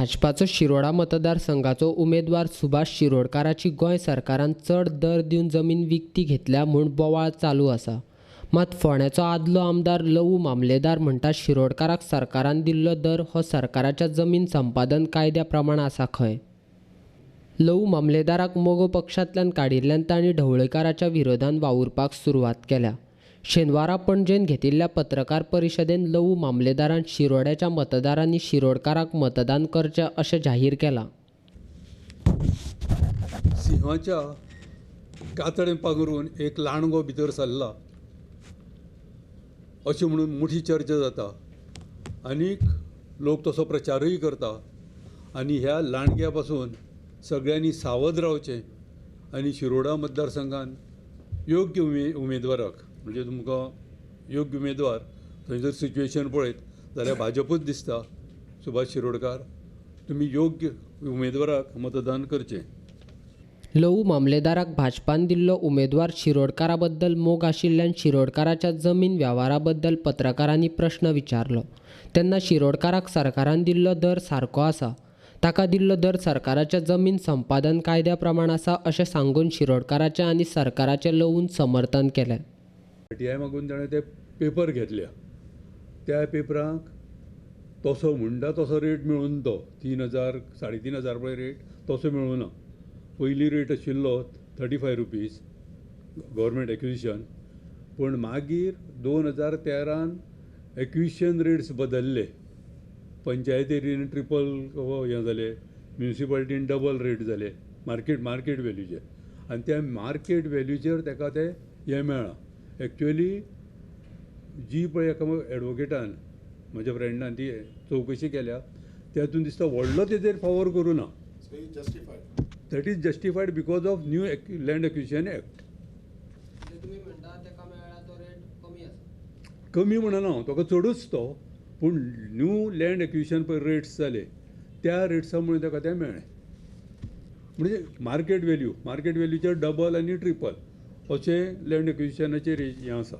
भाजपाचो शिरोडा मतदारसंघाचो उमेदवार सुभाष शिरोडकाराची गोंय सरकारान चड दर दिवन जमीन विकती घेतल्या म्हूण बोवाळ चालू आसा. मात फोंड्याचो आदलो आमदार लवू मामलेदार म्हणटा शिरोडकाराक सरकारान दिल्लो दर हो सरकाराच्या जमीन संपादन कायद्या प्रमाण आसा खंय. लवू मामलेदाराक मोगो पक्षांतल्यान काडिल्ल्यान तांणी ढवळीकाराच्या विरोधान वावुरपाक सुरवात केल्या. शेनवारा पणजेन घेतिल्ल्या पत्रकार परिशदेन लवू मामलेदारान शिरोड्याच्या मतदारांनी शिरोडकाराक मतदान करचें अशें जाहीर केलां. सिंहाच्या कातडें पांगरून एक लांडगो भितर सरला अशें म्हणून मोठी चर्चा जाता आनीक लोक तसो प्रचारय करता. आनी ह्या लांडग्या पासून सगळ्यांनी सावध रावचें आनी शिरोडा मतदारसंघान योग्य उमेदवाराक म्हणजे तुमकां योग्य उमेदवार थंय जर सिच्युएशन पळयत जाल्यार भाजपूच दिसता. सुभाष शिरोडकार तुमी योग्य उमेदवाराक मतदान करचें. लवू मामलेदाराक भाजपान दिल्लो उमेदवार शिरोडकारा बद्दल मोग आशिल्ल्यान शिरोडकाराच्या जमीन वेव्हारा बद्दल पत्रकारांनी प्रश्न विचारलो. तेन्ना शिरोडकाराक सरकारान दिल्लो दर सारको आसा, ताका दिल्लो दर सरकाराच्या जमीन संपादन कायद्या प्रमाण आसा अशें सांगून शिरोडकाराचें आनी सरकाराचें लवून समर्थन केलें. आरटीआय मागून ताणें ते पेपर घेतल्या. त्या पेपराक तसो म्हणटा तसो रेट मेळून तो 3,000 3,500 पळय रेट तसो मेळूना. पयली रेट आशिल्लो 35 रुपीज गव्हर्मेंट एक्विजिशन, पूण मागीर 2013 एक्विजिशन रेट्स बदलले. पंचायतीन ट्रिपल हें जालें, म्युनिसिपालिटीन डबल रेट जाले मार्केट वेल्यूचे. आनी त्या मार्केट वेल्यूचेर ताका ते हें मेळ्ळां. एक्चुअली जी पळय एका एडवोकेटान म्हज्या फ्रेंडान ती चवकशी केल्या तातूंत दिसता व्हडलो तेजेर फावर करूं ना. That is जस्टिफायड because of new land acquisition act. कमी म्हणना ताका चडूच तो, पूण न्यू लँड एक्विजिशन पळय रेट्स जाले त्या रेट्सा मुळे ताका तें मेळ्ळें. म्हणजे मार्केट वेल्यूचेर डबल आनी ट्रिपल अशें लँड एक्विजिशनाचेर हें आसा.